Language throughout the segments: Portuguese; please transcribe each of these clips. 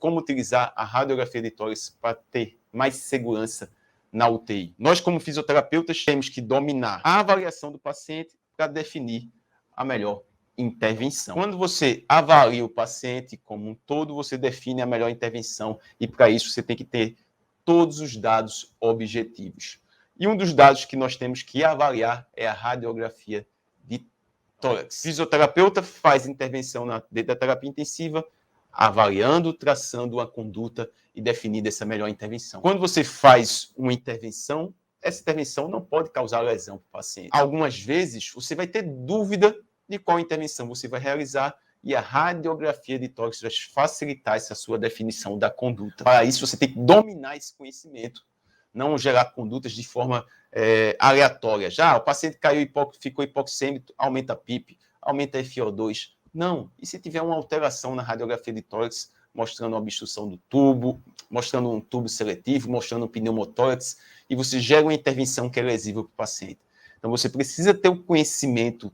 como utilizar a radiografia de tórax para ter mais segurança na UTI. Nós, como fisioterapeutas, temos que dominar a avaliação do paciente para definir a melhor intervenção. Quando você avalia o paciente como um todo, você define a melhor intervenção e, para isso, você tem que ter todos os dados objetivos. E um dos dados que nós temos que avaliar é a radiografia de tórax. O fisioterapeuta faz intervenção dentro da terapia intensiva, avaliando, traçando uma conduta e definindo essa melhor intervenção. Quando você faz uma intervenção, essa intervenção não pode causar lesão para o paciente. Algumas vezes, você vai ter dúvida de qual intervenção você vai realizar e a radiografia de tórax vai facilitar essa sua definição da conduta. Para isso, você tem que dominar esse conhecimento, não gerar condutas de forma aleatória. Já o paciente ficou hipoxêmico, aumenta a PIP, aumenta a FiO2. Não. E se tiver uma alteração na radiografia de tórax, mostrando uma obstrução do tubo, mostrando um tubo seletivo, mostrando um pneumotórax, e você gera uma intervenção que é lesiva para o paciente. Então, você precisa ter o conhecimento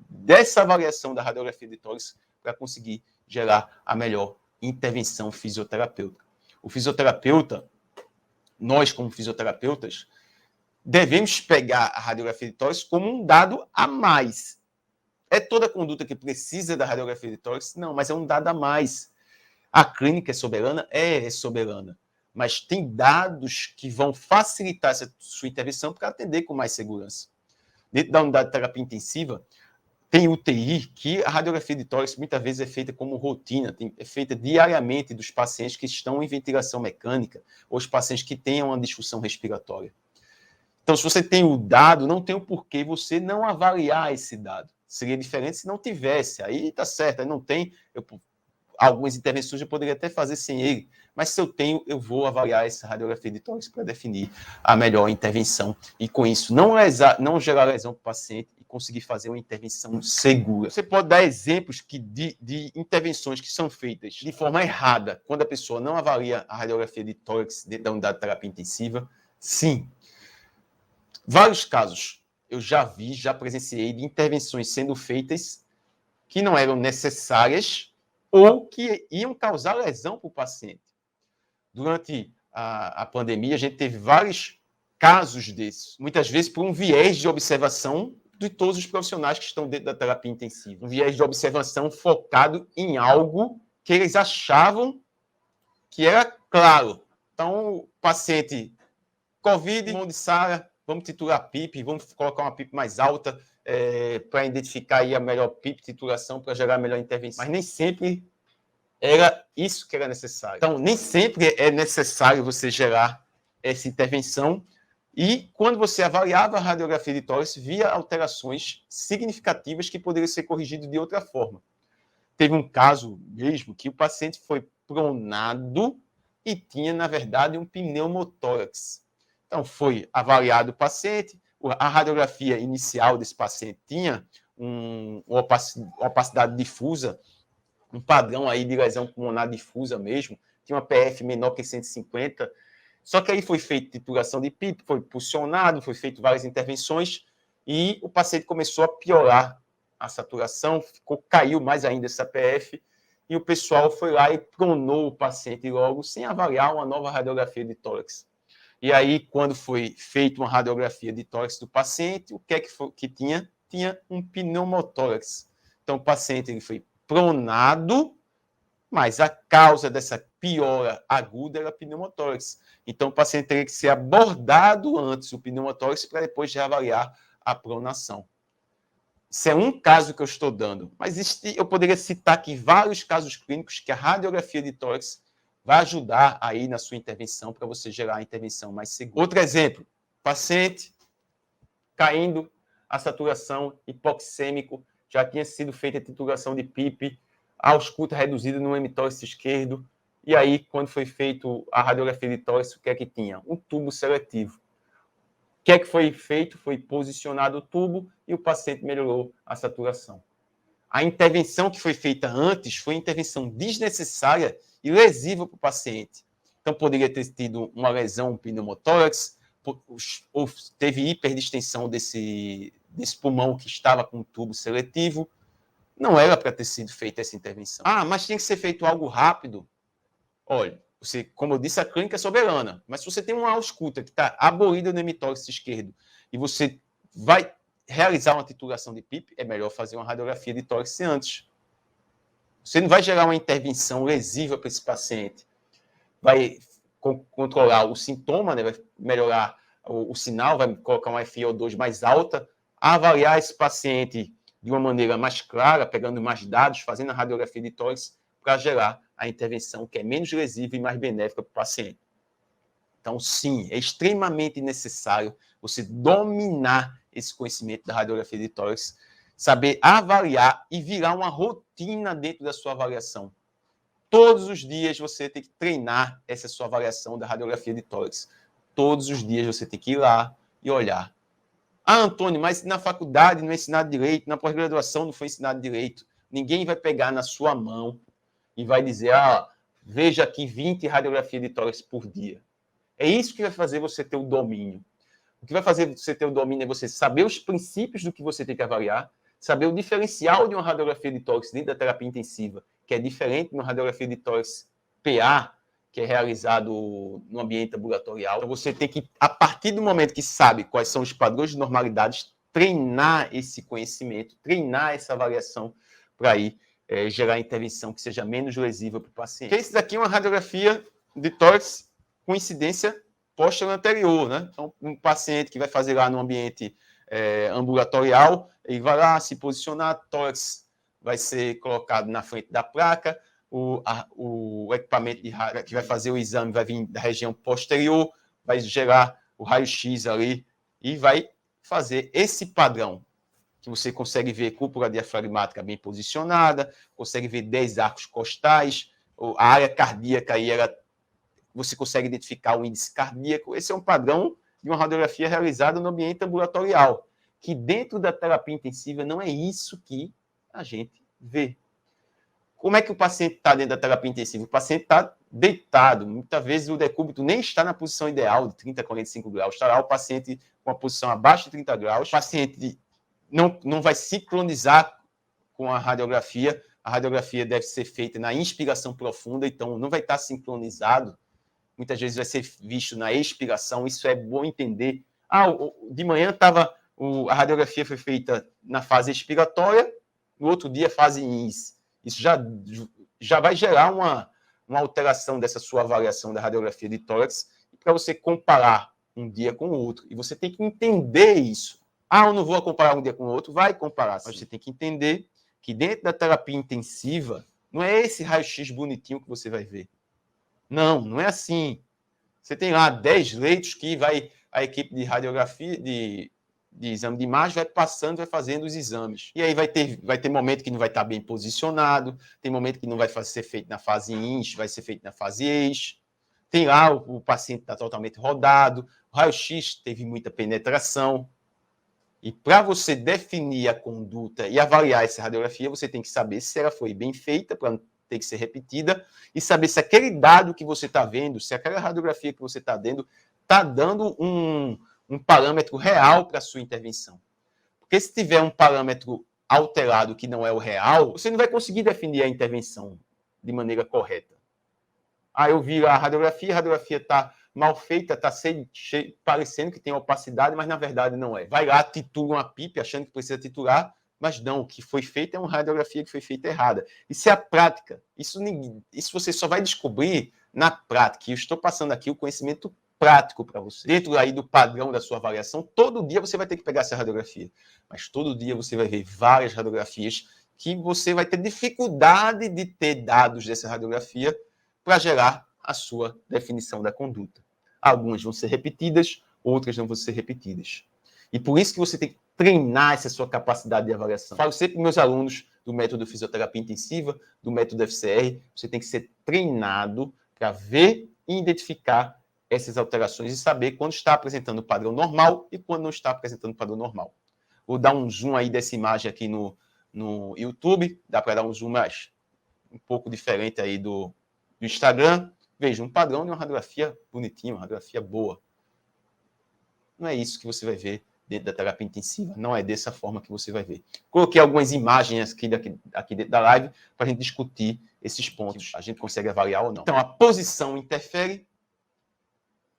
dessa avaliação da radiografia de tórax para conseguir gerar a melhor intervenção fisioterapêutica. O fisioterapeuta, nós como fisioterapeutas, devemos pegar a radiografia de tórax como um dado a mais. É toda conduta que precisa da radiografia de tórax? Não, mas é um dado a mais. A clínica é soberana? É soberana. Mas tem dados que vão facilitar essa sua intervenção para atender com mais segurança. Dentro da unidade de terapia intensiva, tem UTI que a radiografia de tórax muitas vezes é feita como rotina, é feita diariamente dos pacientes que estão em ventilação mecânica ou os pacientes que tenham uma disfunção respiratória. Então, se você tem o dado, não tem o porquê você não avaliar esse dado. Seria diferente se não tivesse. Aí está certo, aí não tem. Algumas intervenções eu poderia até fazer sem ele, mas se eu tenho, eu vou avaliar essa radiografia de tórax para definir a melhor intervenção e, com isso, não gerar lesão para o paciente e conseguir fazer uma intervenção segura. Você pode dar exemplos de intervenções que são feitas de forma errada, quando a pessoa não avalia a radiografia de tórax dentro da unidade de terapia intensiva? Sim. Vários casos eu já presenciei de intervenções sendo feitas que não eram necessárias ou que iam causar lesão para o paciente. Durante a pandemia, a gente teve vários casos desses, muitas vezes por um viés de observação de todos os profissionais que estão dentro da terapia intensiva. Um viés de observação focado em algo que eles achavam que era claro. Então, o paciente COVID, mão de Sara, vamos titular a PIP, vamos colocar uma PIP mais alta, para identificar aí a melhor PIP, titulação, para gerar a melhor intervenção. Mas nem sempre era isso que era necessário. Então, nem sempre é necessário você gerar essa intervenção. E quando você avaliava a radiografia de tórax, via alterações significativas que poderiam ser corrigidas de outra forma. Teve um caso mesmo que o paciente foi pronado e tinha, na verdade, um pneumotórax. Então, foi avaliado o paciente, a radiografia inicial desse paciente tinha uma opacidade difusa, um padrão aí de lesão pulmonar difusa mesmo, tinha uma PF menor que 150, só que aí foi feita titulação de PIP, foi pulsionado, foi feito várias intervenções e o paciente começou a piorar a saturação, caiu mais ainda essa PF e o pessoal foi lá e pronou o paciente logo sem avaliar uma nova radiografia de tórax. E aí, quando foi feita uma radiografia de tórax do paciente, o que é que tinha? Tinha um pneumotórax. Então, o paciente ele foi pronado, mas a causa dessa piora aguda era pneumotórax. Então, o paciente teria que ser abordado antes o pneumotórax para depois reavaliar a pronação. Isso é um caso que eu estou dando, mas eu poderia citar aqui vários casos clínicos que a radiografia de tórax vai ajudar aí na sua intervenção para você gerar a intervenção mais segura. Outro exemplo, paciente caindo a saturação, hipoxêmico, já tinha sido feita a titulação de PIP, a ausculta reduzida no hemitórax esquerdo, e aí, quando foi feito a radiografia de tórax, o que é que tinha? Um tubo seletivo. O que é que foi feito? Foi posicionado o tubo e o paciente melhorou a saturação. A intervenção que foi feita antes foi intervenção desnecessária e lesiva para o paciente. Então, poderia ter tido uma lesão pneumotórax, ou teve hiperdistensão desse pulmão que estava com o tubo seletivo. Não era para ter sido feita essa intervenção. Ah, mas tinha que ser feito algo rápido. Olha, você, como eu disse, a clínica é soberana, mas se você tem uma ausculta que está abolida no hemitórax esquerdo e você vai realizar uma titulação de PIP, é melhor fazer uma radiografia de tórax antes. Você não vai gerar uma intervenção lesiva para esse paciente. Vai controlar o sintoma, né? Vai melhorar o sinal, vai colocar uma FiO2 mais alta, avaliar esse paciente de uma maneira mais clara, pegando mais dados, fazendo a radiografia de tórax, para gerar a intervenção que é menos lesiva e mais benéfica para o paciente. Então, sim, é extremamente necessário você dominar esse conhecimento da radiografia de tórax, saber avaliar e virar uma rotina dentro da sua avaliação. Todos os dias você tem que treinar essa sua avaliação da radiografia de tórax. Todos os dias você tem que ir lá e olhar. Ah, Antônio, mas na faculdade não é ensinado direito, na pós-graduação não foi ensinado direito. Ninguém vai pegar na sua mão e vai dizer, veja aqui 20 radiografias de tórax por dia. É isso que vai fazer você ter o domínio. O que vai fazer você ter o domínio é você saber os princípios do que você tem que avaliar, saber o diferencial de uma radiografia de tórax dentro da terapia intensiva, que é diferente de uma radiografia de tórax PA, que é realizado no ambiente ambulatorial. Então, você tem que, a partir do momento que sabe quais são os padrões de normalidade, treinar esse conhecimento, treinar essa avaliação para aí gerar intervenção que seja menos lesiva para o paciente. Esse daqui é uma radiografia de tórax com incidência posterior anterior, né? Então, um paciente que vai fazer lá no ambiente ambulatorial, ele vai lá se posicionar, tórax vai ser colocado na frente da placa, o equipamento que vai fazer o exame vai vir da região posterior, vai gerar o raio-x ali e vai fazer esse padrão, que você consegue ver cúpula diafragmática bem posicionada, consegue ver 10 arcos costais, a área cardíaca aí, você consegue identificar o índice cardíaco. Esse é um padrão de uma radiografia realizada no ambiente ambulatorial, que dentro da terapia intensiva não é isso que a gente vê. Como é que o paciente está dentro da terapia intensiva? O paciente está deitado. Muitas vezes o decúbito nem está na posição ideal, de 30 a 45 graus. Estará o paciente com a posição abaixo de 30 graus. O paciente não vai sincronizar com a radiografia. A radiografia deve ser feita na inspiração profunda, então não vai estar sincronizado. Muitas vezes vai ser visto na expiração. Isso é bom entender. De manhã a radiografia foi feita na fase expiratória, no outro dia, fase INS. Isso já vai gerar uma alteração dessa sua avaliação da radiografia de tórax para você comparar um dia com o outro. E você tem que entender isso. Eu não vou comparar um dia com o outro. Vai comparar. Mas você tem que entender que dentro da terapia intensiva, não é esse raio-x bonitinho que você vai ver. Não é assim. Você tem lá 10 leitos que a equipe de radiografia, de exame de imagem, vai passando, vai fazendo os exames. E aí vai ter momento que não vai estar bem posicionado, tem momento que não vai ser feito na fase INS, vai ser feito na fase EIS. Tem lá o paciente está totalmente rodado, o raio-x teve muita penetração. E para você definir a conduta e avaliar essa radiografia, você tem que saber se ela foi bem feita, para não ter que ser repetida, e saber se aquele dado que você está vendo, se aquela radiografia que você está dando um parâmetro real para a sua intervenção. Porque se tiver um parâmetro alterado que não é o real, você não vai conseguir definir a intervenção de maneira correta. Eu vi a radiografia está mal feita, está parecendo que tem opacidade, mas na verdade não é. Vai lá, titula uma PIP, achando que precisa titular, mas não, o que foi feito é uma radiografia que foi feita errada. Isso é a prática. Isso você só vai descobrir na prática. E eu estou passando aqui o conhecimento prático para você. Dentro aí do padrão da sua avaliação, todo dia você vai ter que pegar essa radiografia. Mas todo dia você vai ver várias radiografias que você vai ter dificuldade de ter dados dessa radiografia para gerar a sua definição da conduta. Algumas vão ser repetidas, outras não vão ser repetidas. E por isso que você tem que treinar essa sua capacidade de avaliação. Falo sempre para meus alunos do método fisioterapia intensiva, do método FCR, você tem que ser treinado para ver e identificar essas alterações e saber quando está apresentando o padrão normal e quando não está apresentando o padrão normal. Vou dar um zoom aí dessa imagem aqui no YouTube, dá para dar um zoom mais um pouco diferente aí do Instagram. Veja, um padrão de uma radiografia bonitinha, uma radiografia boa. Não é isso que você vai ver dentro da terapia intensiva. Não é dessa forma que você vai ver. Coloquei algumas imagens aqui dentro da live para a gente discutir esses pontos. A gente consegue avaliar ou não. Então, a posição interfere.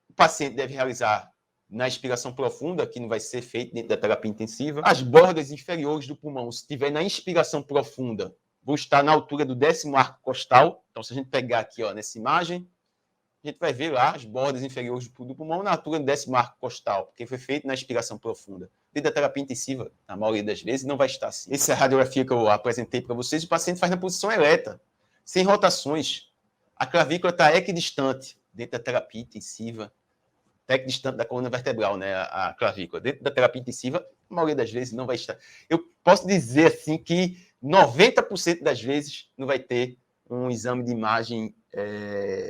O paciente deve realizar na inspiração profunda, que não vai ser feito dentro da terapia intensiva. As bordas inferiores do pulmão, se estiver na inspiração profunda, vão estar na altura do 10º arco costal. Então, se a gente pegar aqui, ó, nessa imagem, a gente vai ver lá as bordas inferiores do pulmão na altura do 10º arco costal, porque foi feito na inspiração profunda. Dentro da terapia intensiva, na maioria das vezes, não vai estar assim. Essa é a radiografia que eu apresentei para vocês, o paciente faz na posição ereta, sem rotações. A clavícula está equidistante dentro da terapia intensiva, está equidistante da coluna vertebral, né, a clavícula. Dentro da terapia intensiva, a maioria das vezes não vai estar. Eu posso dizer assim que 90% das vezes não vai ter um exame de imagem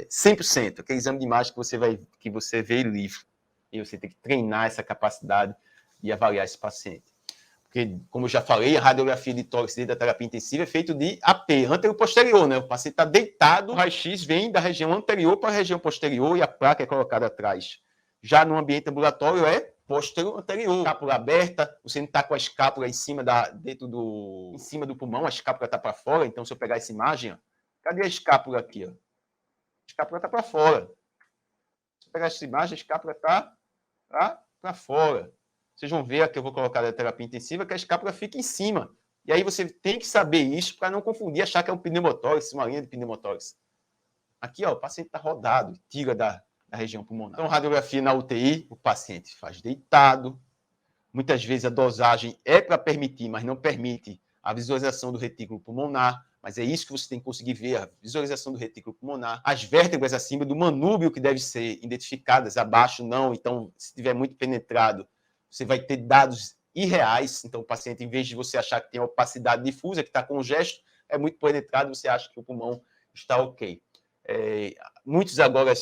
100%, aquele exame de imagem que você vê livre. E você tem que treinar essa capacidade de avaliar esse paciente. Porque, como eu já falei, a radiografia de tórax dentro da terapia intensiva é feito de AP, antero-posterior, né? O paciente está deitado, o raio-x vem da região anterior para a região posterior e a placa é colocada atrás. Já no ambiente ambulatório é posterior-anterior. Escápula aberta, você não está com a escápula em cima em cima do pulmão, a escápula está para fora. Então, se eu pegar essa imagem, ó, cadê a escápula aqui? Ó? A escápula está para fora. Se eu pegar essa imagem, a escápula está para fora. Vocês vão ver aqui, eu vou colocar na terapia intensiva, que a escápula fica em cima. E aí você tem que saber isso para não confundir, achar que é um pneumotórax, uma linha de pneumotórax. Aqui, ó, o paciente está rodado, tira da região pulmonar. Então, radiografia na UTI, o paciente faz deitado. Muitas vezes a dosagem é para permitir, mas não permite a visualização do retículo pulmonar. Mas é isso que você tem que conseguir ver, a visualização do retículo pulmonar. As vértebras acima do manúbio que devem ser identificadas, abaixo não. Então, se estiver muito penetrado, você vai ter dados irreais. Então, o paciente, em vez de você achar que tem opacidade difusa, que está congesto, é muito penetrado, você acha que o pulmão está ok. Muitos agora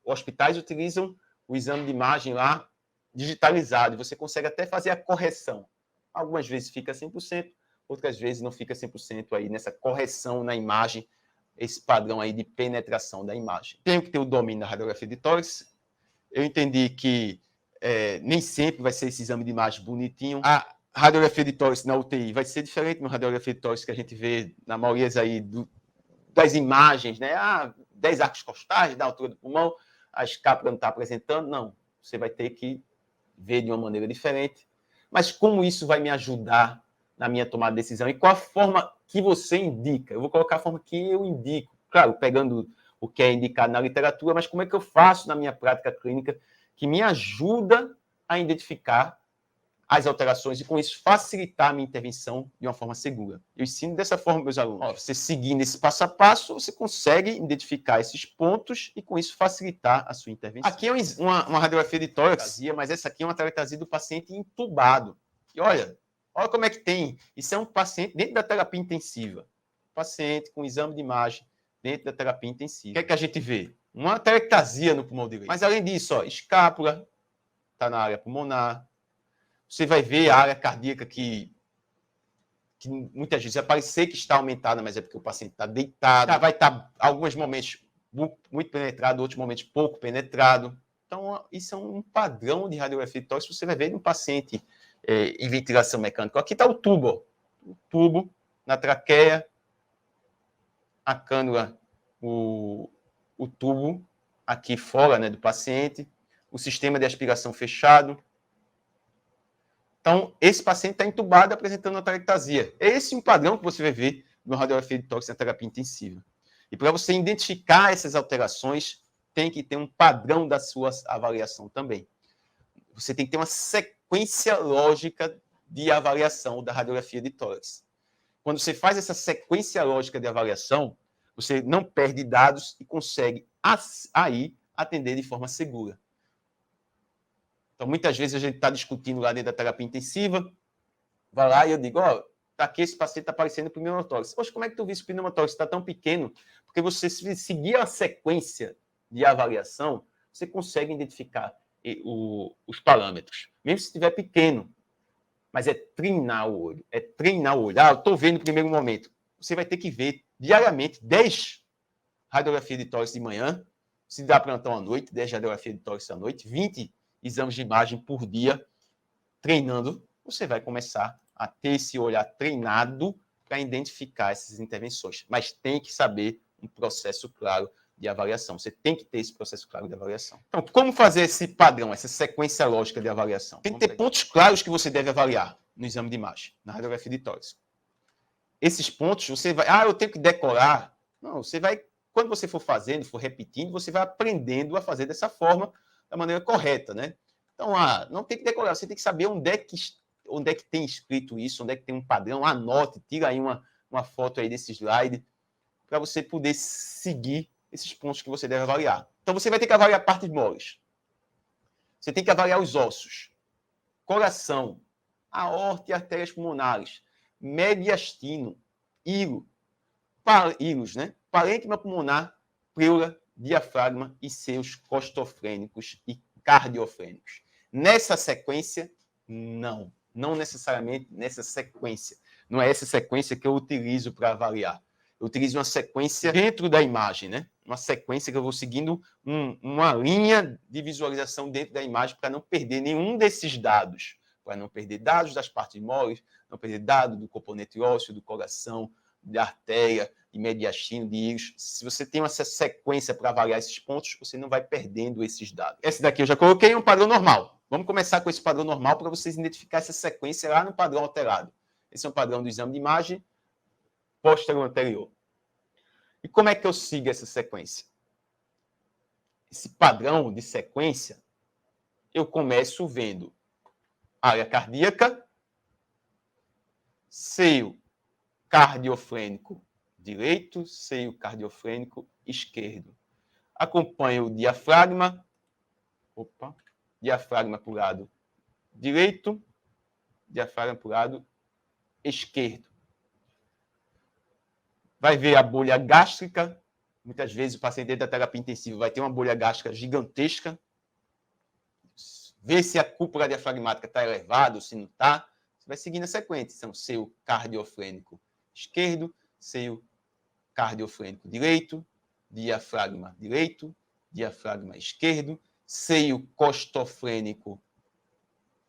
hospitais utilizam o exame de imagem lá digitalizado, e você consegue até fazer a correção. Algumas vezes fica 100%, outras vezes não fica 100% aí nessa correção na imagem, esse padrão aí de penetração da imagem. Tenho que ter o domínio da radiografia de tórax. Eu entendi que nem sempre vai ser esse exame de imagem bonitinho. A radiografia de tórax na UTI vai ser diferente da radiografia de tórax que a gente vê na maioria aí das imagens, né? 10 arcos costais da altura do pulmão, a escápula não está apresentando. Não, você vai ter que ver de uma maneira diferente. Mas como isso vai me ajudar na minha tomada de decisão? E qual a forma que você indica? Eu vou colocar a forma que eu indico. Claro, pegando o que é indicado na literatura, mas como é que eu faço na minha prática clínica que me ajuda a identificar as alterações e, com isso, facilitar a minha intervenção de uma forma segura. Eu ensino dessa forma, meus alunos. Você seguindo esse passo a passo, você consegue identificar esses pontos e, com isso, facilitar a sua intervenção. Aqui é uma radiografia de tórax, mas essa aqui é uma taquicardia do paciente entubado. E olha como é que tem. Isso é um paciente dentro da terapia intensiva. Paciente com exame de imagem dentro da terapia intensiva. O que é que a gente vê? Uma taquicardia no pulmão direito. Mas, além disso, ó, escápula está na área pulmonar. Você vai ver a área cardíaca que muitas vezes vai parecer que está aumentada, mas é porque o paciente está deitado. Vai estar, alguns momentos, muito penetrado, outros momentos, pouco penetrado. Então, isso é um padrão de radiografia de tórax que você vai ver no paciente em ventilação mecânica. Aqui está o tubo. O tubo na traqueia, a cânula, o tubo aqui fora, né, do paciente, o sistema de aspiração fechado. Então, esse paciente está entubado apresentando uma taquicardia. Esse é um padrão que você vai ver no radiografia de tórax na terapia intensiva. E para você identificar essas alterações, tem que ter um padrão da sua avaliação também. Você tem que ter uma sequência lógica de avaliação da radiografia de tórax. Quando você faz essa sequência lógica de avaliação, você não perde dados e consegue aí atender de forma segura. Então, muitas vezes a gente está discutindo lá dentro da terapia intensiva, vai lá e eu digo, tá aqui, esse paciente está aparecendo pneumotórax. Poxa, como é que tu viu esse pneumotórax? Está tão pequeno? Porque você, se seguir a sequência de avaliação, você consegue identificar os parâmetros, mesmo se estiver pequeno. Mas é treinar o olho, eu estou vendo no primeiro momento. Você vai ter que ver diariamente 10 radiografias de tórax de manhã, se dá plantão à noite, 10 radiografias de tórax à noite, 20 exames de imagem por dia, treinando, você vai começar a ter esse olhar treinado para identificar essas intervenções. Mas tem que saber um processo claro de avaliação. Você tem que ter esse processo claro de avaliação. Então, como fazer esse padrão, essa sequência lógica de avaliação? Tem que ter pontos claros que você deve avaliar no exame de imagem, na radiografia de tórax. Esses pontos, você vai... eu tenho que decorar. Não, você vai... Quando você for fazendo, for repetindo, você vai aprendendo a fazer dessa forma, da maneira correta, né? Então, não tem que decorar, você tem que saber onde é que tem escrito isso, onde é que tem um padrão, anote, tira aí uma foto aí desse slide, para você poder seguir esses pontos que você deve avaliar. Então, você vai ter que avaliar partes moles. Você tem que avaliar os ossos, coração, aorta e artérias pulmonares, mediastino, íleos, né? Parênquima pulmonar, pleura, diafragma e seios costofrênicos e cardiofrênicos. Nessa sequência, não necessariamente nessa sequência. Não é essa sequência que eu utilizo para avaliar. Eu utilizo uma sequência dentro da imagem, né? Uma sequência que eu vou seguindo uma linha de visualização dentro da imagem para não perder nenhum desses dados. Para não perder dados das partes moles, não perder dados do componente ósseo, do coração, da artéria, de mediastino, de íleos. Se você tem essa sequência para avaliar esses pontos, você não vai perdendo esses dados. Esse daqui eu já coloquei um padrão normal. Vamos começar com esse padrão normal para vocês identificarem essa sequência lá no padrão alterado. Esse é um padrão do exame de imagem posterior anterior. E como é que eu sigo essa sequência? Esse padrão de sequência, eu começo vendo área cardíaca, seio cardiofrênico direito, seio cardiofrênico esquerdo. Acompanho o diafragma, diafragma para o lado direito, diafragma para o lado esquerdo. Vai ver a bolha gástrica. Muitas vezes o paciente dentro da terapia intensiva vai ter uma bolha gástrica gigantesca. Ver se a cúpula diafragmática está elevada ou se não está. Você vai seguindo a sequência. São seio cardiofrênico esquerdo, seio cardiofrênico direito, diafragma direito, diafragma esquerdo, seio costofrênico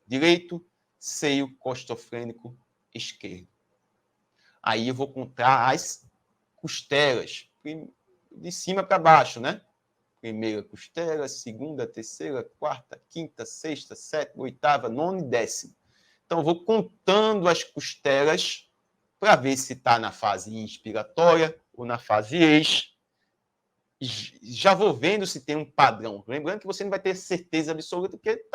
direito, seio costofrênico esquerdo. Aí eu vou contar as costelas, de cima para baixo, né? Primeira costela, segunda, terceira, quarta, quinta, sexta, sétima, oitava, nona e décima. Então, eu vou contando as costelas para ver se está na fase inspiratória ou na fase ex. Já vou vendo se tem um padrão. Lembrando que você não vai ter certeza absoluta porque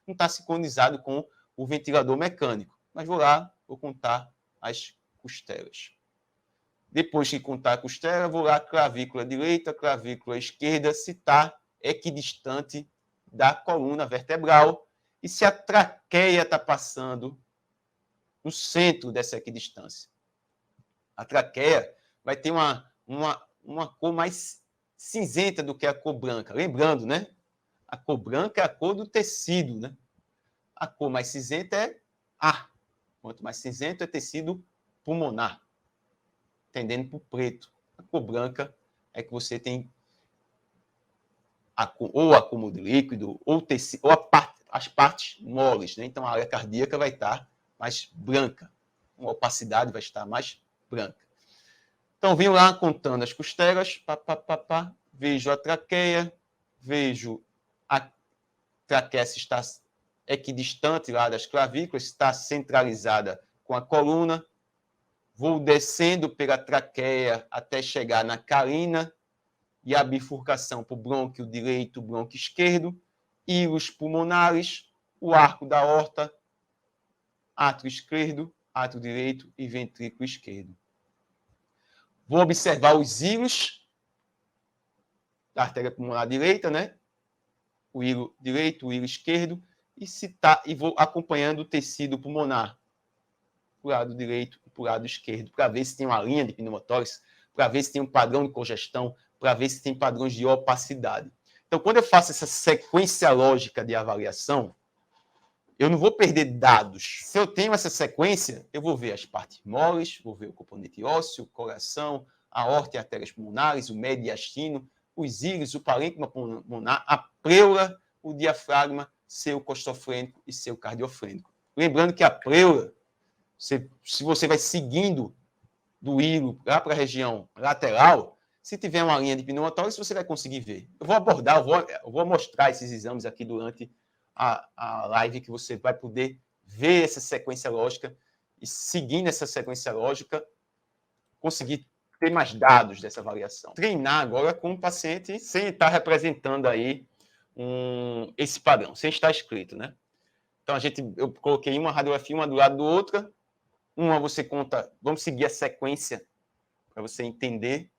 não está sincronizado com o ventilador mecânico. Mas vou lá, vou contar as costelas. Depois que contar a costela, vou lá, clavícula direita, clavícula esquerda, se está equidistante da coluna vertebral e se a traqueia está passando no centro dessa equidistância. A traqueia vai ter uma cor mais cinzenta do que a cor branca. Lembrando, né? A cor branca é a cor do tecido, né? A cor mais cinzenta é ar. Quanto mais cinzento é tecido pulmonar, tendendo para o preto. A cor branca é que você tem ou acúmulo de líquido, ou tecido, ou as partes moles, né? Então a área cardíaca vai estar mais branca, a opacidade vai estar mais branca. Então vim lá contando as costelas, vejo a traqueia, vejo a traqueia se está equidistante lá das clavículas, está centralizada com a coluna. Vou descendo pela traqueia até chegar na carina e a bifurcação para o brônquio direito, brônquio esquerdo, íleos pulmonares, o arco da aorta, átrio esquerdo, átrio direito e ventrículo esquerdo. Vou observar os íleos da artéria pulmonar direita, né? O íleo direito, o íleo esquerdo, e vou acompanhando o tecido pulmonar para o lado direito e para o lado esquerdo, para ver se tem uma linha de pneumotórax, para ver se tem um padrão de congestão, para ver se tem padrões de opacidade. Então, quando eu faço essa sequência lógica de avaliação, eu não vou perder dados. Se eu tenho essa sequência, eu vou ver as partes moles, vou ver o componente ósseo, o coração, a aorta e artérias pulmonares, o mediastino, os íleos, o parênquima pulmonar, a pleura, o diafragma, seu costofrênico e seu cardiofrênico. Lembrando que a pleura, se você vai seguindo do hilo lá para a região lateral, se tiver uma linha de pneumotórax, você vai conseguir ver. Eu vou abordar, eu vou mostrar esses exames aqui durante a live, que você vai poder ver essa sequência lógica e, seguindo essa sequência lógica, conseguir ter mais dados dessa variação. Treinar agora com o paciente sem estar representando aí esse padrão, sem estar escrito, né? Então, eu coloquei uma radiografia, uma do lado do outra. Uma você conta, vamos seguir a sequência para você entender.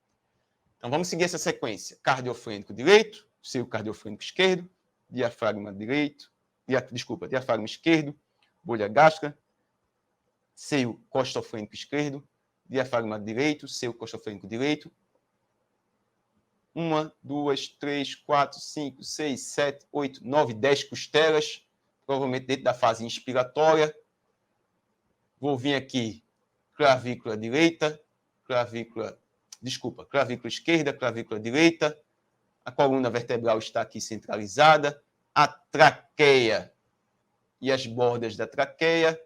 Então, vamos seguir essa sequência. Cardiofrênico direito, seio cardiofrênico esquerdo, diafragma direito, diafragma esquerdo, bolha gástrica, seio costofrênico esquerdo, diafragma direito, seio costofrênico direito. 1, 2, 3, 4, 5, 6, 7, 8, 9, 10 costelas, provavelmente dentro da fase inspiratória. Vou vir aqui, clavícula direita, clavícula esquerda, clavícula direita. A coluna vertebral está aqui centralizada. A traqueia e as bordas da traqueia,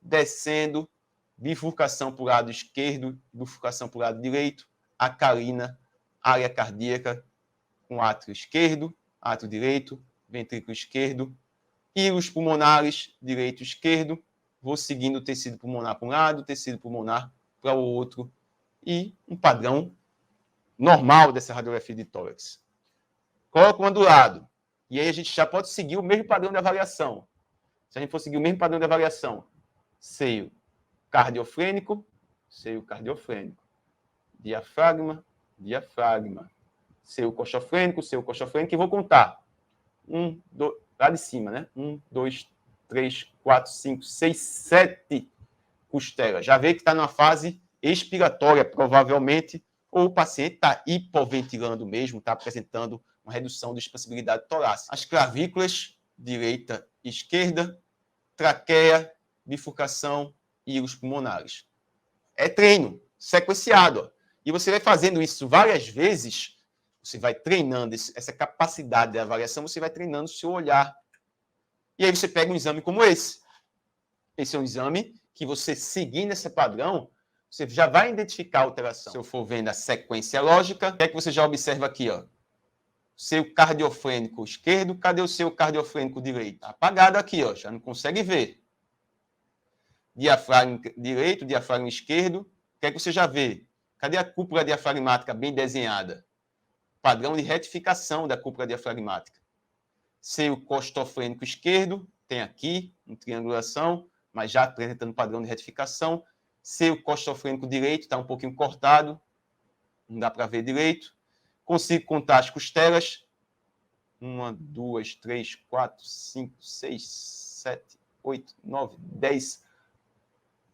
descendo, bifurcação para o lado esquerdo, bifurcação para o lado direito. A carina, área cardíaca, com átrio esquerdo, átrio direito, ventrículo esquerdo. Hilos pulmonares, direito e esquerdo. Vou seguindo o tecido pulmonar para um lado, tecido pulmonar para o outro. E um padrão normal dessa radiografia de tórax. Coloco uma do lado. E aí a gente já pode seguir o mesmo padrão de avaliação. Se a gente for seguir o mesmo padrão de avaliação, seio cardiofrênico, diafragma, seio costofrênico, e vou contar. Lá de cima, né? 1, 2, 3, 4, 5, 6, 7 costelas. Já vê que está numa fase expiratória, provavelmente, ou o paciente está hipoventilando mesmo, está apresentando uma redução de expansibilidade torácica. As clavículas, direita e esquerda, traqueia, bifurcação e hilos pulmonares. É treino, sequenciado. Ó. E você vai fazendo isso várias vezes, você vai treinando essa capacidade de avaliação, você vai treinando o seu olhar. E aí você pega um exame como esse. Esse é um exame que você, seguindo esse padrão, você já vai identificar a alteração. Se eu for vendo a sequência lógica, o que é que você já observa aqui? Ó? Seu cardiofrênico esquerdo, cadê o seu cardiofrênico direito? Apagado aqui, ó, já não consegue ver. Diafragma direito, diafragma esquerdo, o que é que você já vê? Cadê a cúpula diafragmática bem desenhada? Padrão de retificação da cúpula diafragmática. Seio costofrênico esquerdo, tem aqui, uma triangulação, mas já apresentando padrão de retificação. Seio costofrênico direito, está um pouquinho cortado, não dá para ver direito. Consigo contar as costelas. 1, 2, 3, 4, 5, 6, 7, 8, 9, 10,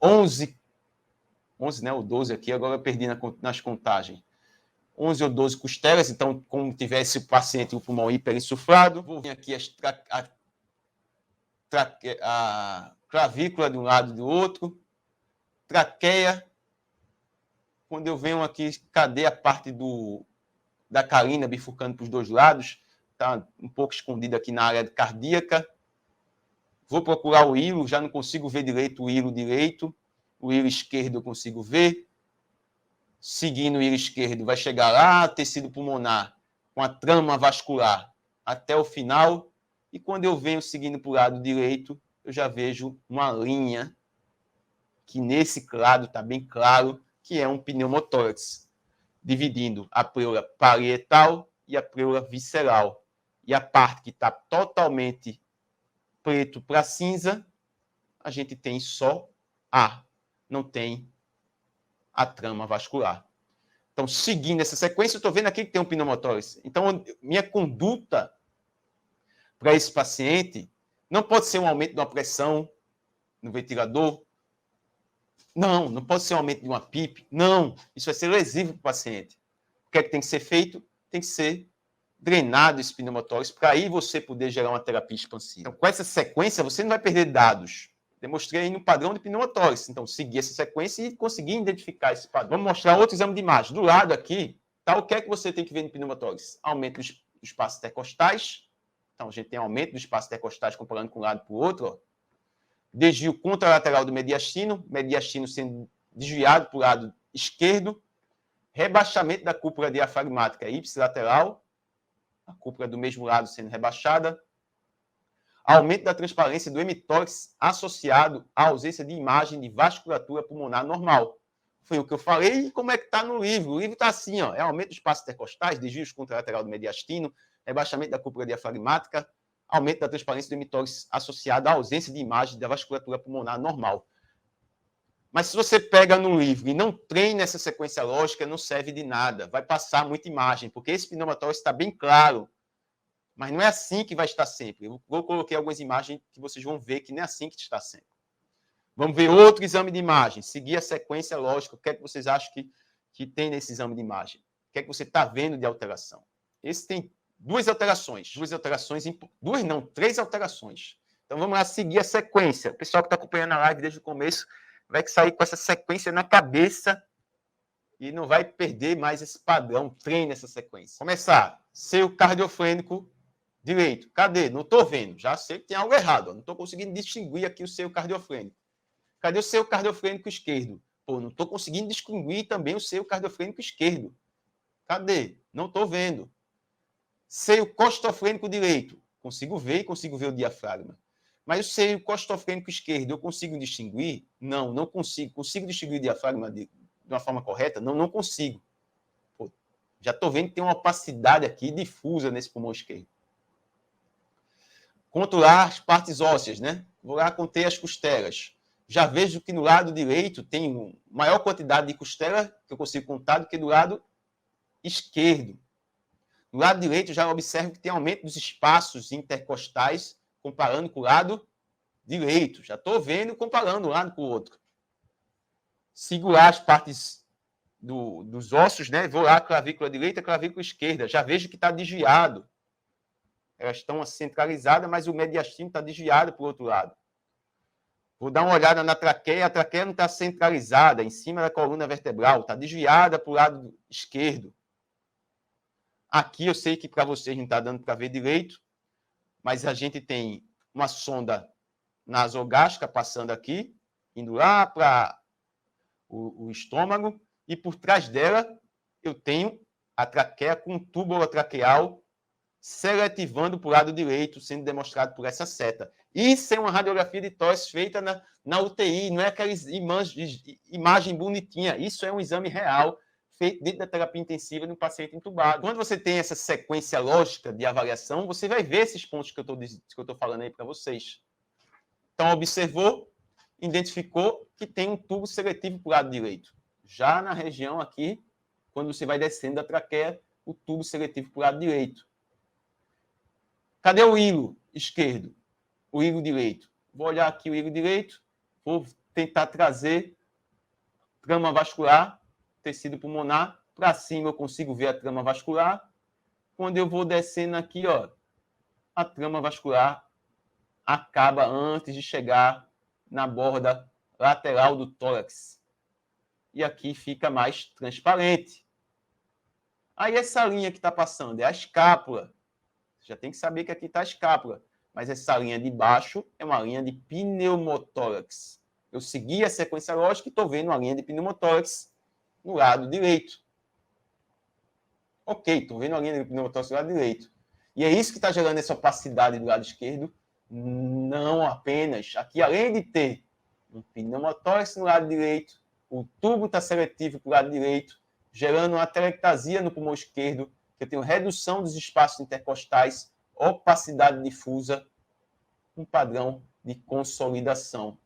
11. 11, né? O 12 aqui, agora eu perdi nas contagens. 11 ou 12 costelas, então, como tivesse o paciente o pulmão hiperinsuflado. Vou vir aqui a clavícula de um lado e do outro. Traqueia. Quando eu venho aqui, cadê a parte da carina bifurcando para os dois lados? Está um pouco escondida aqui na área cardíaca. Vou procurar o hilo, já não consigo ver direito o hilo direito. O hilo esquerdo eu consigo ver. Seguindo o hilo esquerdo, vai chegar lá, tecido pulmonar, com a trama vascular até o final. E quando eu venho seguindo para o lado direito, eu já vejo uma linha que nesse lado está bem claro, que é um pneumotórax, dividindo a pleura parietal e a pleura visceral. E a parte que está totalmente preto para cinza, a gente tem só ar, não tem a trama vascular. Então, seguindo essa sequência, eu estou vendo aqui que tem um pneumotórax. Então, minha conduta para esse paciente não pode ser um aumento de uma pressão no ventilador. Não pode ser um aumento de uma PIP. Não, isso vai ser lesivo para o paciente. O que é que tem que ser feito? Tem que ser drenado esse pneumotórax para aí você poder gerar uma terapia expansiva. Então, com essa sequência, você não vai perder dados. Demonstrei aí no padrão de pneumotórax. Então, seguir essa sequência e conseguir identificar esse padrão. Vamos mostrar outro exame de imagem. Do lado aqui, tá, o que é que você tem que ver no pneumotórax? Aumento dos espaços intercostais. Então, a gente tem aumento dos espaços intercostais comparando com um lado para o outro. Ó. desvio contralateral do mediastino sendo desviado para o lado esquerdo, rebaixamento da cúpula diafragmática ipsilateral, a cúpula do mesmo lado sendo rebaixada, aumento da transparência do hemitórax associado à ausência de imagem de vasculatura pulmonar normal. Foi o que eu falei e como é que está no livro. O livro está assim, ó, é aumento dos espaços intercostais, desvios contralateral do mediastino, rebaixamento da cúpula diafragmática, aumento da transparência do hemitórax associado à ausência de imagem da vasculatura pulmonar normal. Mas se você pega no livro e não treina essa sequência lógica, não serve de nada. Vai passar muita imagem, porque esse pneumotórax está bem claro. Mas não é assim que vai estar sempre. Eu coloquei algumas imagens que vocês vão ver que não é assim que está sempre. Vamos ver outro exame de imagem. Seguir a sequência lógica. O que é que vocês acham que tem nesse exame de imagem? O que é que você está vendo de alteração? Esse tem três alterações. Três alterações. Então vamos lá seguir a sequência. O pessoal que está acompanhando a live desde o começo vai sair com essa sequência na cabeça e não vai perder mais esse padrão. Treine essa sequência. Começar. Seio cardiofrênico direito. Cadê? Não estou vendo. Já sei que tem algo errado. Não estou conseguindo distinguir aqui o seio cardiofrênico. Cadê o seio cardiofrênico esquerdo? Pô, não estou conseguindo distinguir também o seio cardiofrênico esquerdo. Cadê? Não estou vendo. Seio costofrênico direito. Consigo ver e consigo ver o diafragma. Mas o seio costofrênico esquerdo, eu consigo distinguir? Não, não consigo. Consigo distinguir o diafragma de uma forma correta? Não, não consigo. Pô, já estou vendo que tem uma opacidade aqui difusa nesse pulmão esquerdo. Controlar as partes ósseas, né? Vou lá conter as costelas. Já vejo que no lado direito tem maior quantidade de costela que eu consigo contar do que do lado esquerdo. No lado direito, já observo que tem aumento dos espaços intercostais comparando com o lado direito. Já estou vendo comparando um lado com o outro. Sigo lá as partes dos ossos, né? Vou lá, clavícula direita, clavícula esquerda. Já vejo que está desviado. Elas estão centralizadas, mas o mediastino está desviado para o outro lado. Vou dar uma olhada na traqueia. A traqueia não está centralizada, em cima da coluna vertebral. Está desviada para o lado esquerdo. Aqui eu sei que para vocês não está dando para ver direito, mas a gente tem uma sonda nasogástrica passando aqui, indo lá para o estômago, e por trás dela eu tenho a traqueia com túbulo traqueal seletivando para o lado direito, sendo demonstrado por essa seta. Isso é uma radiografia de tórax feita na UTI, não é aquela imagem bonitinha. Isso é um exame real feito dentro da terapia intensiva no paciente entubado. Quando você tem essa sequência lógica de avaliação, você vai ver esses pontos que eu estou falando aí para vocês. Então, observou, identificou que tem um tubo seletivo para o lado direito. Já na região aqui, quando você vai descendo da traqueia, o tubo seletivo para o lado direito. Cadê o hilo esquerdo? O hilo direito. Vou olhar aqui o hilo direito, vou tentar trazer trama vascular, tecido pulmonar, para cima eu consigo ver a trama vascular. Quando eu vou descendo aqui, ó, a trama vascular acaba antes de chegar na borda lateral do tórax. E aqui fica mais transparente. Aí essa linha que está passando é a escápula. Você já tem que saber que aqui está a escápula. Mas essa linha de baixo é uma linha de pneumotórax. Eu segui a sequência lógica e estou vendo uma linha de pneumotórax no lado direito. Ok, estou vendo a linha de pneumotórax do lado direito. E é isso que está gerando essa opacidade do lado esquerdo. Não apenas. Aqui, além de ter um pneumotórax no lado direito, o tubo está seletivo para o lado direito, gerando uma atelectasia no pulmão esquerdo, que eu tenho redução dos espaços intercostais, opacidade difusa, um padrão de consolidação.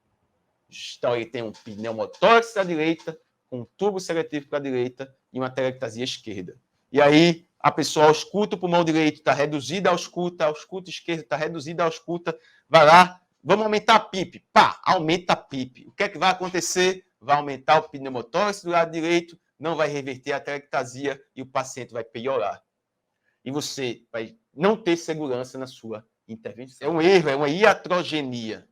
Então, ele tem um pneumotórax à direita, um tubo seletivo para a direita e uma atelectasia esquerda. E aí, a pessoa ausculta, o pulmão direito está reduzido à ausculta, a ausculta esquerda está reduzida à ausculta, vai lá, vamos aumentar a PIP. Pá, aumenta a PIP. O que é que vai acontecer? Vai aumentar o pneumotórax do lado direito, não vai reverter a atelectasia e o paciente vai piorar. E você vai não ter segurança na sua intervenção. É um erro, é uma iatrogenia.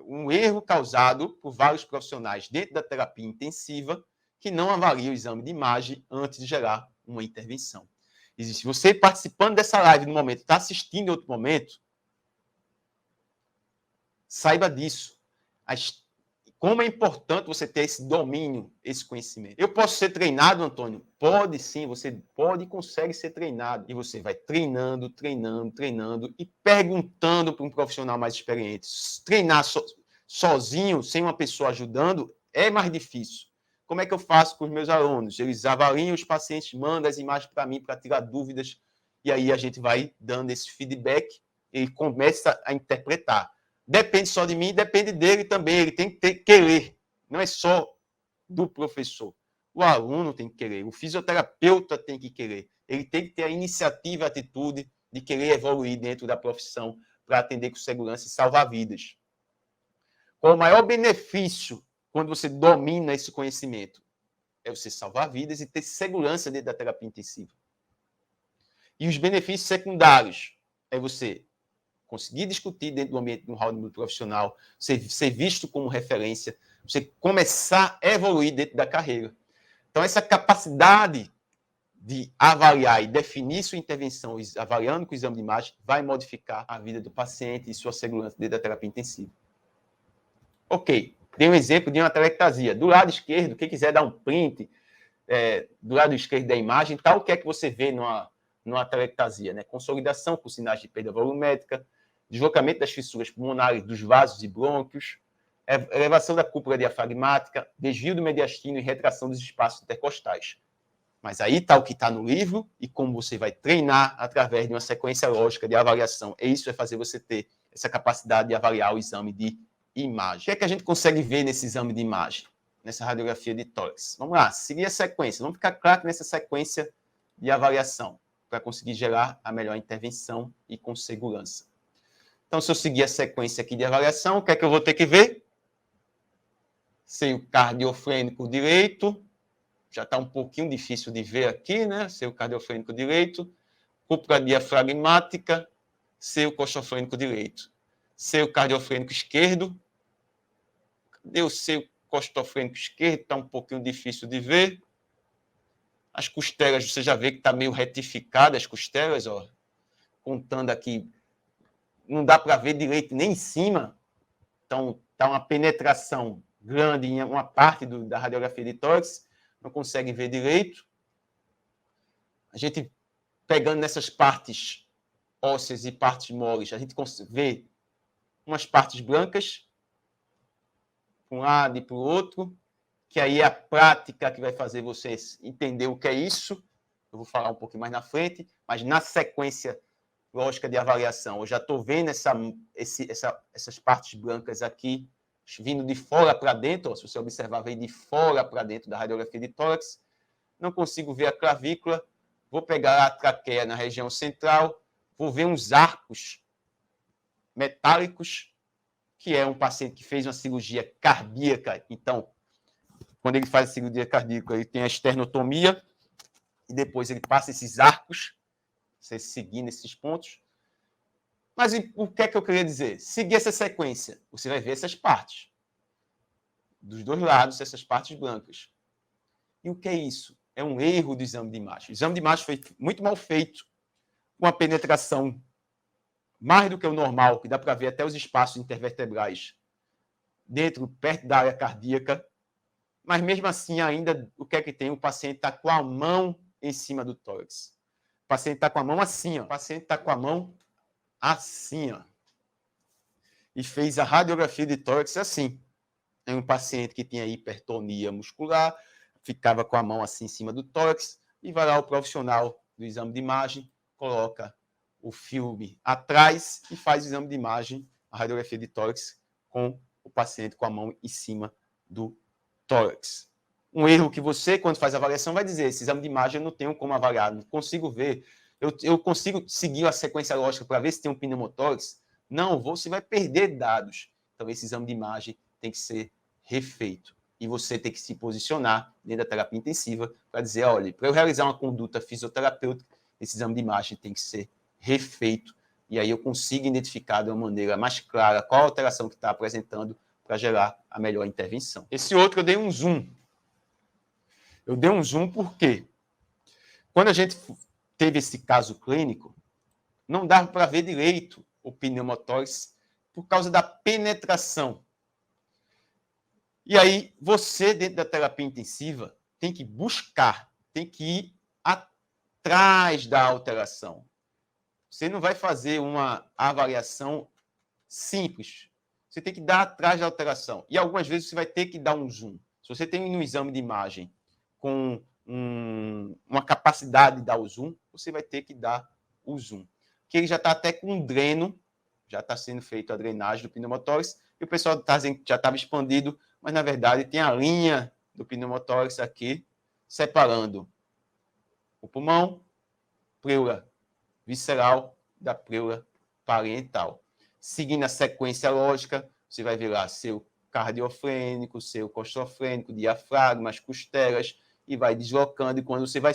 Um erro causado por vários profissionais dentro da terapia intensiva que não avaliam o exame de imagem antes de gerar uma intervenção. Existe você participando dessa live no momento, está assistindo em outro momento, Saiba disso. Como é importante você ter esse domínio, esse conhecimento. Eu posso ser treinado, Antônio? Pode sim, você pode e consegue ser treinado. E você vai treinando, treinando, treinando e perguntando para um profissional mais experiente. Treinar sozinho, sem uma pessoa ajudando, é mais difícil. Como é que eu faço com os meus alunos? Eles avaliam os pacientes, mandam as imagens para mim para tirar dúvidas, e aí a gente vai dando esse feedback e começa a interpretar. Depende só de mim, depende dele também. Ele tem que querer. Não é só do professor. O aluno tem que querer. O fisioterapeuta tem que querer. Ele tem que ter a iniciativa, a atitude de querer evoluir dentro da profissão para atender com segurança e salvar vidas. Qual o maior benefício quando você domina esse conhecimento? É você salvar vidas e ter segurança dentro da terapia intensiva. E os benefícios secundários é você conseguir discutir dentro do ambiente de um hall profissional, ser visto como referência, você começar a evoluir dentro da carreira. Então, essa capacidade de avaliar e definir sua intervenção, avaliando com o exame de imagem, vai modificar a vida do paciente e sua segurança dentro da terapia intensiva. Ok, dei um exemplo de uma atelectasia. Do lado esquerdo, quem quiser dar um print do lado esquerdo da imagem, tá, o que é que você vê numa atelectasia? Né? Consolidação com sinais de perda volumétrica, deslocamento das fissuras pulmonares dos vasos e brônquios, elevação da cúpula diafragmática, desvio do mediastino e retração dos espaços intercostais. Mas aí está o que está no livro e como você vai treinar através de uma sequência lógica de avaliação. E isso vai fazer você ter essa capacidade de avaliar o exame de imagem. O que é que a gente consegue ver nesse exame de imagem? Nessa radiografia de tórax? Vamos lá, seguir a sequência. Vamos ficar claro nessa sequência de avaliação para conseguir gerar a melhor intervenção e com segurança. Então, se eu seguir a sequência aqui de avaliação, o que é que eu vou ter que ver? Seio cardiofrênico direito. Já está um pouquinho difícil de ver aqui, né? Seio cardiofrênico direito. Cúpula diafragmática. Seio coxofrênico direito. Seio cardiofrênico esquerdo. Cadê o seio costofrênico esquerdo? Está um pouquinho difícil de ver. As costelas, você já vê que está meio retificada as costelas, ó. Contando aqui. Não dá para ver direito nem em cima. Então, está uma penetração grande em uma parte da radiografia de tórax, não consegue ver direito. A gente, pegando nessas partes ósseas e partes moles, a gente vê umas partes brancas, para um lado e para o outro, que aí é a prática que vai fazer vocês entender o que é isso. Eu vou falar um pouquinho mais na frente, mas na sequência lógica de avaliação. Eu já estou vendo essas partes brancas aqui, vindo de fora para dentro. Ó, se você observar, vem de fora para dentro da radiografia de tórax. Não consigo ver a clavícula. Vou pegar a traqueia na região central. Vou ver uns arcos metálicos, que é um paciente que fez uma cirurgia cardíaca. Então, quando ele faz a cirurgia cardíaca, ele tem a esternotomia e depois ele passa esses arcos, você seguindo esses pontos. Mas o que é que eu queria dizer? Seguir essa sequência, você vai ver essas partes. Dos dois lados, essas partes brancas. E o que é isso? É um erro do exame de imagem. O exame de imagem foi muito mal feito, com a penetração mais do que o normal, que dá para ver até os espaços intervertebrais perto da área cardíaca. Mas mesmo assim, ainda, o que é que tem? O paciente está com a mão em cima do tórax. O paciente está com a mão assim, ó. O paciente está com a mão assim, ó. E fez a radiografia de tórax assim. É um paciente que tinha hipertonia muscular, ficava com a mão assim em cima do tórax, e vai lá o profissional do exame de imagem, coloca o filme atrás e faz o exame de imagem, a radiografia de tórax, com o paciente com a mão em cima do tórax. Um erro que você, quando faz a avaliação, vai dizer: esse exame de imagem eu não tenho como avaliar, não consigo ver. Eu consigo seguir a sequência lógica para ver se tem um pneumotórax? Não, você vai perder dados. Então, esse exame de imagem tem que ser refeito. E você tem que se posicionar dentro da terapia intensiva para dizer: olha, para eu realizar uma conduta fisioterapêutica, esse exame de imagem tem que ser refeito. E aí eu consigo identificar de uma maneira mais clara qual a alteração que está apresentando para gerar a melhor intervenção. Esse outro eu dei um zoom. Eu dei um zoom porque quando a gente teve esse caso clínico, não dava para ver direito o pneumotórax por causa da penetração. E aí, você, dentro da terapia intensiva, tem que buscar, tem que ir atrás da alteração. Você não vai fazer uma avaliação simples. Você tem que dar atrás da alteração. E algumas vezes você vai ter que dar um zoom. Se você tem um exame de imagem com uma capacidade de dar o zoom, você vai ter que dar o zoom. Que ele já está até com um dreno, já está sendo feita a drenagem do pneumotórax, e o pessoal já estava expandido, mas na verdade tem a linha do pneumotórax aqui, separando o pulmão, pleura visceral da pleura parental. Seguindo a sequência lógica, você vai ver lá seu cardiofrênico, seu costrofrênico, diafragma, as costelas, e vai deslocando, e quando você vai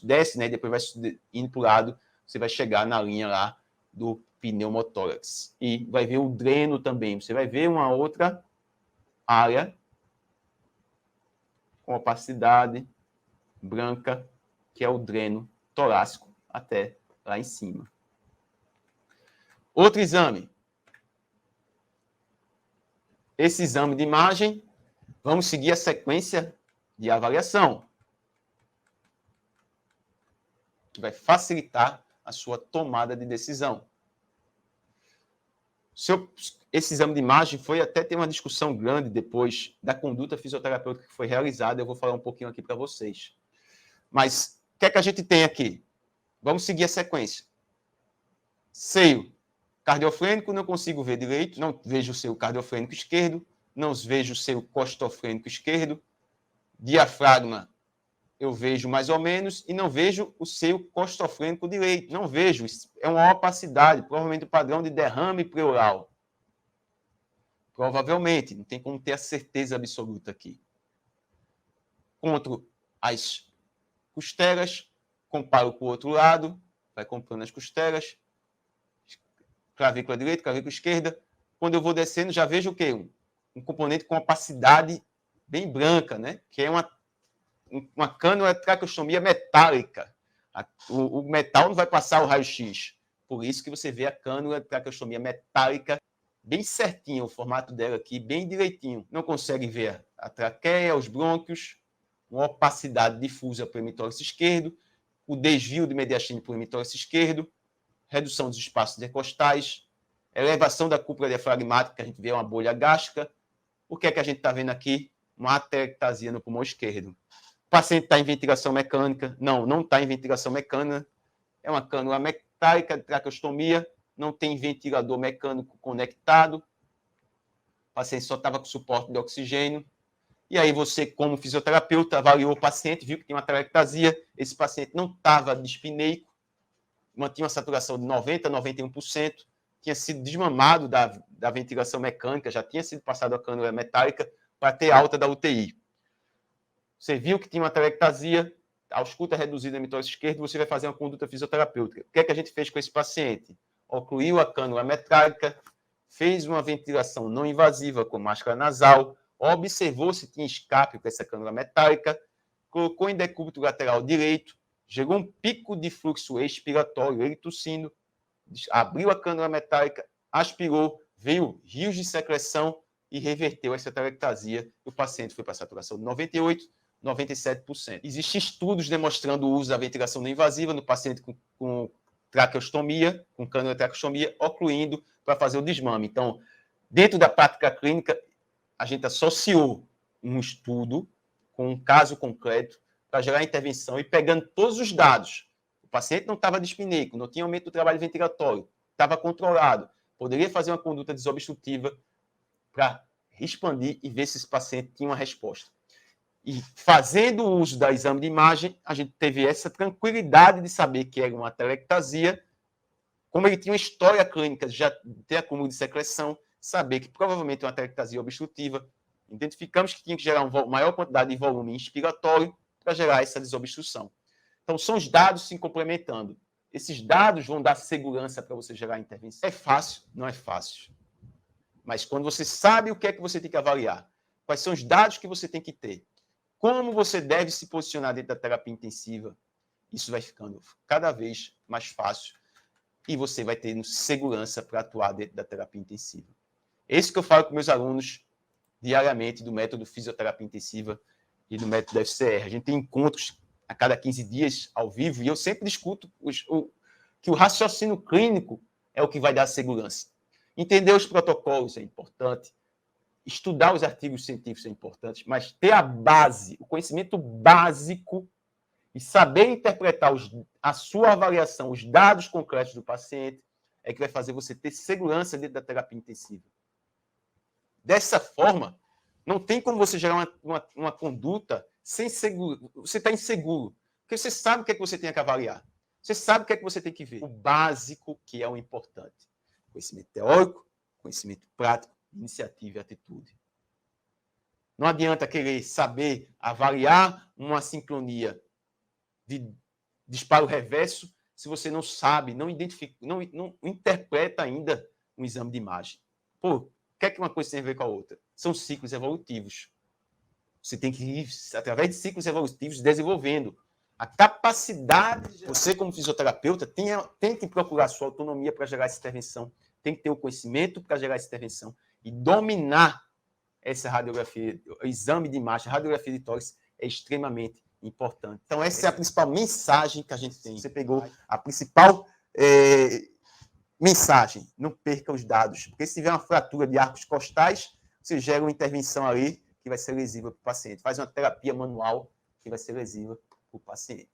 desce, né, depois vai indo para o lado, você vai chegar na linha lá do pneumotórax. E vai ver o dreno também. Você vai ver uma outra área com opacidade branca, que é o dreno torácico, até lá em cima. Outro exame. Esse exame de imagem, vamos seguir a sequência de avaliação, que vai facilitar a sua tomada de decisão. Esse exame de imagem foi até ter uma discussão grande depois da conduta fisioterapêutica que foi realizada. Eu vou falar um pouquinho aqui para vocês. Mas o que é que a gente tem aqui? Vamos seguir a sequência. Seio cardiofrênico, não consigo ver direito, não vejo o seu cardiofrênico esquerdo, não vejo o seu costofrênico esquerdo. Diafragma, eu vejo mais ou menos, e não vejo o seu costofrênico direito. Não vejo, é uma opacidade, provavelmente o padrão de derrame pleural. Provavelmente, não tem como ter a certeza absoluta aqui. Conto as costelas, comparo com o outro lado, vai comprando as costelas, clavícula direita, clavícula esquerda. Quando eu vou descendo, já vejo o quê? Um componente com opacidade bem branca, né? Que é uma cânula traqueostomia metálica. O metal não vai passar o raio-x. Por isso que você vê a cânula traqueostomia metálica bem certinho, o formato dela aqui, bem direitinho. Não consegue ver a traqueia, os brônquios, uma opacidade difusa para o hemitórax esquerdo, o desvio de mediastino para o hemitórax esquerdo, redução dos espaços intercostais, elevação da cúpula diafragmática, que a gente vê uma bolha gástrica. O que é que a gente está vendo aqui? Uma atelectasia no pulmão esquerdo. O paciente está em ventilação mecânica? Não, não está em ventilação mecânica. É uma cânula metálica de traqueostomia, não tem ventilador mecânico conectado. O paciente só estava com suporte de oxigênio. E aí você, como fisioterapeuta, avaliou o paciente, viu que tinha uma atelectasia, esse paciente não estava dispneico, mantinha uma saturação de 90%, 91%, tinha sido desmamado da ventilação mecânica, já tinha sido passado a cânula metálica para ter alta da UTI. Você viu que tinha uma atelectasia, a ausculta reduzida no hemitórax esquerdo, você vai fazer uma conduta fisioterapêutica. O que é que a gente fez com esse paciente? Ocluiu a cânula metálica, fez uma ventilação não invasiva com máscara nasal, observou se tinha escape com essa cânula metálica, colocou em decúbito lateral direito, gerou um pico de fluxo expiratório, ele tossindo, abriu a cânula metálica, aspirou, veio rios de secreção e reverteu essa atelectasia. O paciente foi para a saturação de 98%, 97%. Existem estudos demonstrando o uso da ventilação não invasiva no paciente com traqueostomia, com cânula traqueostomia, ocluindo para fazer o desmame. Então, dentro da prática clínica, a gente associou um estudo com um caso concreto para gerar intervenção e pegando todos os dados. O paciente não estava dispneico, não tinha aumento do trabalho ventilatório, estava controlado. Poderia fazer uma conduta desobstrutiva para expandir e ver se esse paciente tinha uma resposta. E fazendo o uso da exame de imagem, a gente teve essa tranquilidade de saber que era uma atelectasia, como ele tinha uma história clínica, já tem acúmulo de secreção, saber que provavelmente é uma atelectasia obstrutiva. Identificamos que tinha que gerar uma maior quantidade de volume inspiratório para gerar essa desobstrução. Então, são os dados se complementando. Esses dados vão dar segurança para você gerar a intervenção. É fácil? Não é fácil. Mas quando você sabe o que é que você tem que avaliar, quais são os dados que você tem que ter, como você deve se posicionar dentro da terapia intensiva, isso vai ficando cada vez mais fácil. e você vai ter segurança para atuar dentro da terapia intensiva. Esse que eu falo com meus alunos diariamente do método fisioterapia intensiva e do método FCR. A gente tem encontros a cada 15 dias ao vivo e eu sempre discuto que o raciocínio clínico é o que vai dar segurança. Entender os protocolos é importante, estudar os artigos científicos é importante, mas ter a base, o conhecimento básico e saber interpretar a sua avaliação, os dados concretos do paciente, é que vai fazer você ter segurança dentro da terapia intensiva. Dessa forma, não tem como você gerar uma conduta sem seguro. Você está inseguro, porque você sabe o que é que você tem que avaliar. Você sabe o que é que você tem que ver. O básico, que é o importante. Conhecimento teórico, conhecimento prático, iniciativa e atitude. Não adianta querer saber avaliar uma sincronia de disparo reverso se você não sabe, não identifica, não interpreta ainda um exame de imagem. Pô, o que é que uma coisa tem a ver com a outra? São ciclos evolutivos. Você tem que ir, através de ciclos evolutivos, desenvolvendo a capacidade. Você, como fisioterapeuta, tem que procurar a sua autonomia para gerar essa intervenção, tem que ter o conhecimento para gerar essa intervenção e dominar essa radiografia, o exame de imagem, a radiografia de tórax é extremamente importante. Então, essa é a principal mensagem que a gente tem. Você pegou a principal mensagem: não perca os dados. Porque se tiver uma fratura de arcos costais, você gera uma intervenção ali que vai ser lesiva para o paciente. Faz uma terapia manual que vai ser lesiva para o paciente.